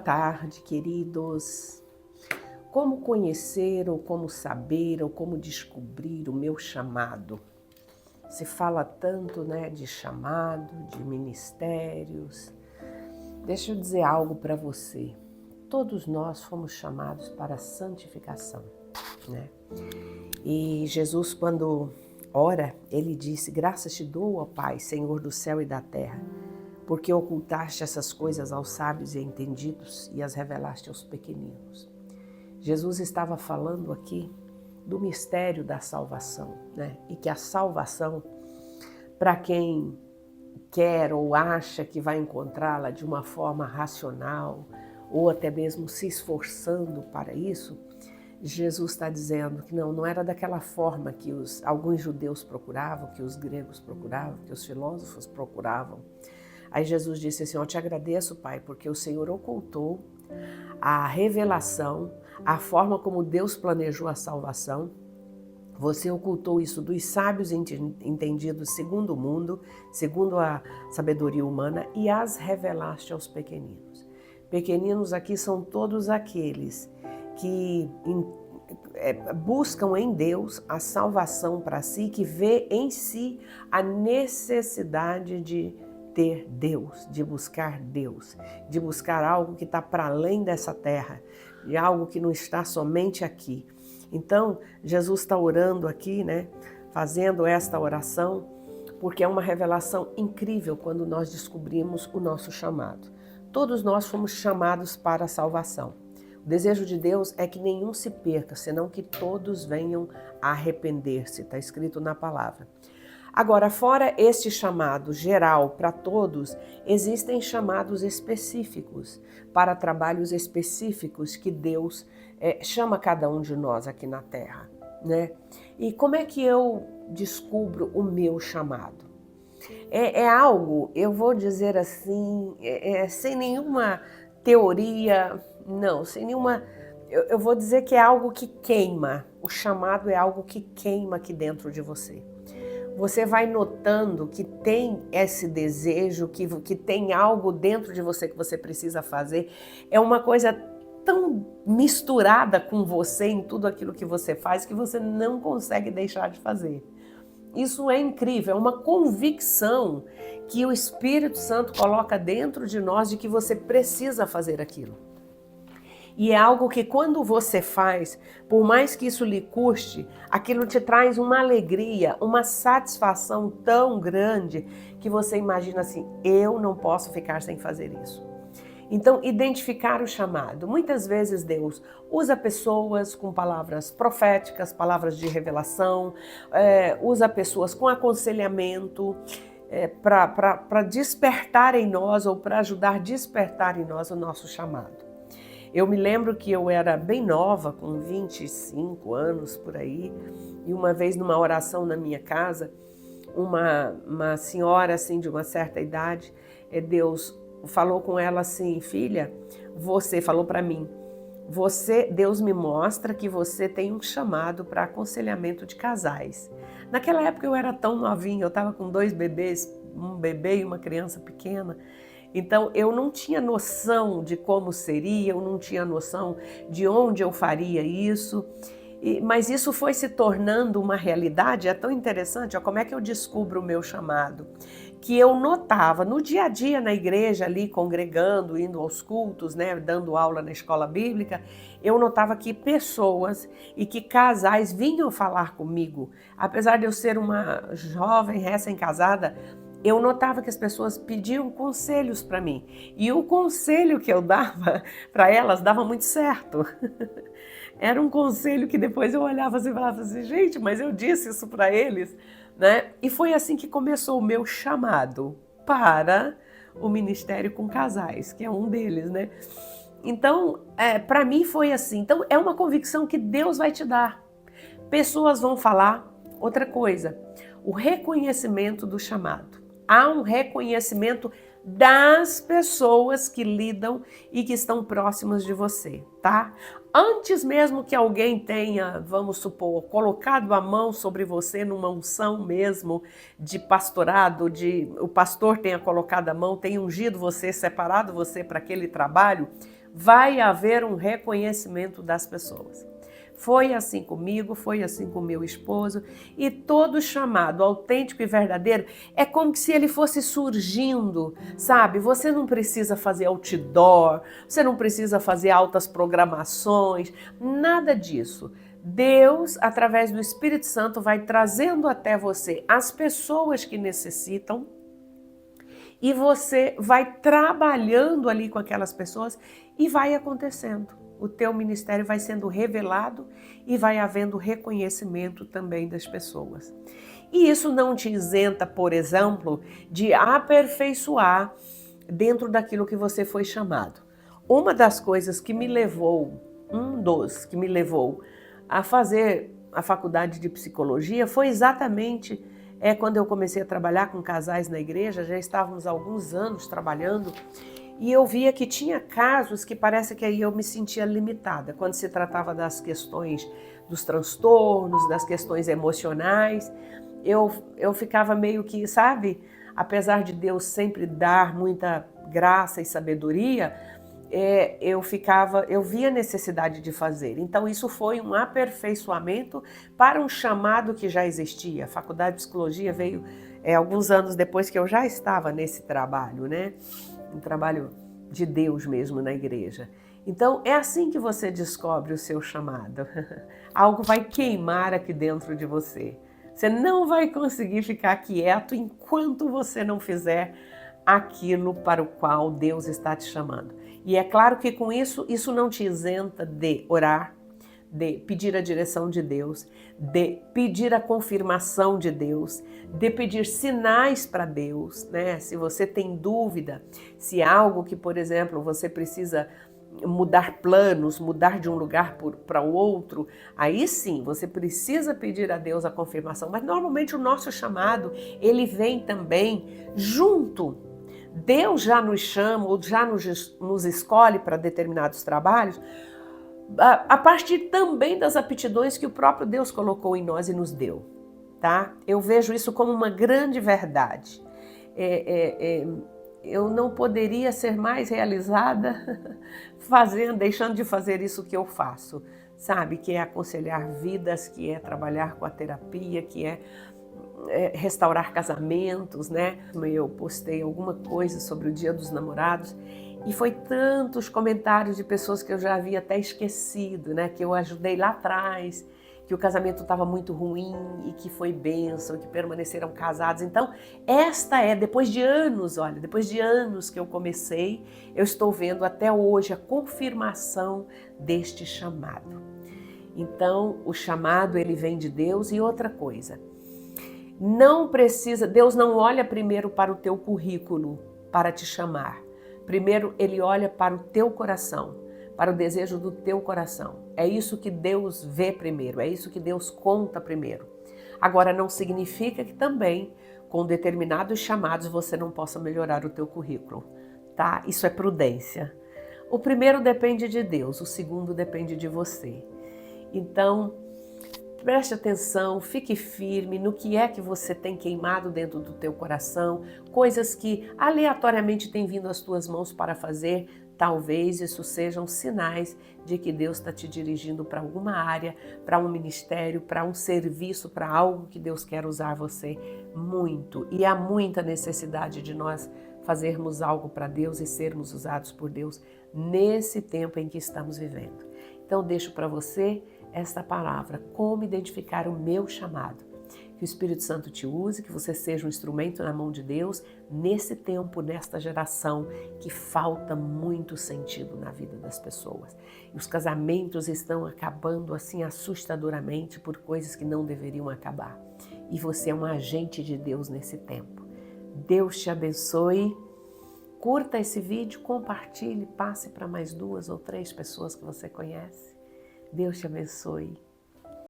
tarde, queridos. Como conhecer, ou como saber, ou como descobrir o meu chamado? Se fala tanto, de chamado, de ministérios. Deixa eu dizer algo para você. Todos nós fomos chamados para a santificação, E Jesus, quando ora, ele disse: graças te dou, ó Pai, Senhor do céu e da terra, porque ocultaste essas coisas aos sábios e entendidos e as revelaste aos pequeninos. Jesus estava falando aqui do mistério da salvação, E que a salvação, para quem quer ou acha que vai encontrá-la de uma forma racional, ou até mesmo se esforçando para isso, Jesus está dizendo que não era daquela forma que alguns judeus procuravam, que os gregos procuravam, que os filósofos procuravam. Aí Jesus disse assim: eu te agradeço, Pai, porque o Senhor ocultou a revelação, a forma como Deus planejou a salvação. Você ocultou isso dos sábios entendidos segundo o mundo, segundo a sabedoria humana, e as revelaste aos pequeninos. Pequeninos aqui são todos aqueles que buscam em Deus a salvação para si, que vê em si a necessidade de ter Deus, de buscar algo que está para além dessa terra, de algo que não está somente aqui. Então, Jesus está orando aqui, fazendo esta oração, porque é uma revelação incrível quando nós descobrimos o nosso chamado. Todos nós fomos chamados para a salvação. O desejo de Deus é que nenhum se perca, senão que todos venham a arrepender-se, está escrito na palavra. Agora, fora este chamado geral para todos, existem chamados específicos para trabalhos específicos que Deus chama cada um de nós aqui na Terra, E como é que eu descubro o meu chamado? É algo, eu vou dizer assim, sem nenhuma teoria, não, sem nenhuma... Eu vou dizer que é algo que queima. O chamado é algo que queima aqui dentro de você. Você vai notando que tem esse desejo, que tem algo dentro de você que você precisa fazer. É uma coisa tão misturada com você em tudo aquilo que você faz que você não consegue deixar de fazer. Isso é incrível, é uma convicção que o Espírito Santo coloca dentro de nós de que você precisa fazer aquilo. E é algo que quando você faz, por mais que isso lhe custe, aquilo te traz uma alegria, uma satisfação tão grande que você imagina assim: eu não posso ficar sem fazer isso. Então, identificar o chamado. Muitas vezes Deus usa pessoas com palavras proféticas, palavras de revelação, usa pessoas com aconselhamento, para despertar em nós ou para ajudar a despertar em nós o nosso chamado. Eu me lembro que eu era bem nova, com 25 anos por aí, e uma vez numa oração na minha casa, uma senhora assim de uma certa idade, Deus falou com ela assim: filha, você falou para mim, Deus me mostra que você tem um chamado para aconselhamento de casais. Naquela época eu era tão novinha, eu estava com 2 bebês, um bebê e uma criança pequena. Então, eu não tinha noção de como seria, eu não tinha noção de onde eu faria isso, mas isso foi se tornando uma realidade. É tão interessante, como é que eu descubro o meu chamado? Que eu notava no dia a dia na igreja, ali congregando, indo aos cultos, dando aula na escola bíblica, eu notava que pessoas e que casais vinham falar comigo. Apesar de eu ser uma jovem recém-casada, eu notava que as pessoas pediam conselhos para mim. E o conselho que eu dava para elas dava muito certo. Era um conselho que depois eu olhava assim e falava assim: gente, mas eu disse isso para eles, E foi assim que começou o meu chamado para o Ministério com Casais, que é um deles, Então, para mim foi assim. Então, é uma convicção que Deus vai te dar. Pessoas vão falar. Outra coisa, o reconhecimento do chamado. Há um reconhecimento das pessoas que lidam e que estão próximas de você, tá? Antes mesmo que alguém tenha, vamos supor, colocado a mão sobre você numa unção mesmo de pastorado, o pastor tenha colocado a mão, tenha ungido você, separado você para aquele trabalho, vai haver um reconhecimento das pessoas. Foi assim comigo, foi assim com meu esposo, e todo chamado autêntico e verdadeiro é como se ele fosse surgindo, sabe? Você não precisa fazer outdoor, você não precisa fazer altas programações, nada disso. Deus, através do Espírito Santo, vai trazendo até você as pessoas que necessitam e você vai trabalhando ali com aquelas pessoas e vai acontecendo. O teu ministério vai sendo revelado e vai havendo reconhecimento também das pessoas. E isso não te isenta, por exemplo, de aperfeiçoar dentro daquilo que você foi chamado. Uma das coisas que me levou, que me levou a fazer a faculdade de psicologia foi exatamente quando eu comecei a trabalhar com casais na igreja, já estávamos há alguns anos trabalhando, e eu via que tinha casos que parece que aí eu me sentia limitada, quando se tratava das questões dos transtornos, das questões emocionais, eu ficava meio que, sabe, apesar de Deus sempre dar muita graça e sabedoria, eu via necessidade de fazer. Então isso foi um aperfeiçoamento para um chamado que já existia. A faculdade de psicologia veio alguns anos depois que eu já estava nesse trabalho, né? Um trabalho de Deus mesmo na igreja. Então é assim que você descobre o seu chamado. Algo vai queimar aqui dentro de você. Você não vai conseguir ficar quieto enquanto você não fizer aquilo para o qual Deus está te chamando. E é claro que com isso não te isenta de orar, de pedir a direção de Deus, de pedir a confirmação de Deus, de pedir sinais para Deus, né? Se você tem dúvida, se há algo que, por exemplo, você precisa mudar planos, mudar de um lugar para o outro, aí sim, você precisa pedir a Deus a confirmação. Mas normalmente o nosso chamado, ele vem também junto. Deus já nos chama ou já nos escolhe para determinados trabalhos, a partir também das aptidões que o próprio Deus colocou em nós e nos deu, tá? Eu vejo isso como uma grande verdade. Eu não poderia ser mais realizada deixando de fazer isso que eu faço, sabe? Que é aconselhar vidas, que é trabalhar com a terapia, que é restaurar casamentos, né? Eu postei alguma coisa sobre o Dia dos Namorados e foi tantos comentários de pessoas que eu já havia até esquecido, né? Que eu ajudei lá atrás, que o casamento estava muito ruim e que foi bênção, que permaneceram casados. Então, depois de anos, olha, depois de anos que eu comecei, eu estou vendo até hoje a confirmação deste chamado. Então, o chamado, ele vem de Deus. E outra coisa, Deus não olha primeiro para o teu currículo para te chamar. Primeiro, ele olha para o teu coração, para o desejo do teu coração. É isso que Deus vê primeiro, é isso que Deus conta primeiro. Agora, não significa que também, com determinados chamados, você não possa melhorar o teu currículo, tá? Isso é prudência. O primeiro depende de Deus, o segundo depende de você. Então, preste atenção, fique firme no que é que você tem queimado dentro do teu coração, coisas que aleatoriamente têm vindo às tuas mãos para fazer. Talvez isso sejam sinais de que Deus está te dirigindo para alguma área, para um ministério, para um serviço, para algo que Deus quer usar você muito. E há muita necessidade de nós fazermos algo para Deus e sermos usados por Deus nesse tempo em que estamos vivendo. Então deixo para você esta palavra, como identificar o meu chamado. Que o Espírito Santo te use, que você seja um instrumento na mão de Deus nesse tempo, nesta geração que falta muito sentido na vida das pessoas. E os casamentos estão acabando assim assustadoramente por coisas que não deveriam acabar. E você é um agente de Deus nesse tempo. Deus te abençoe. Curta esse vídeo, compartilhe, passe para mais 2 ou 3 pessoas que você conhece. Deus te abençoe.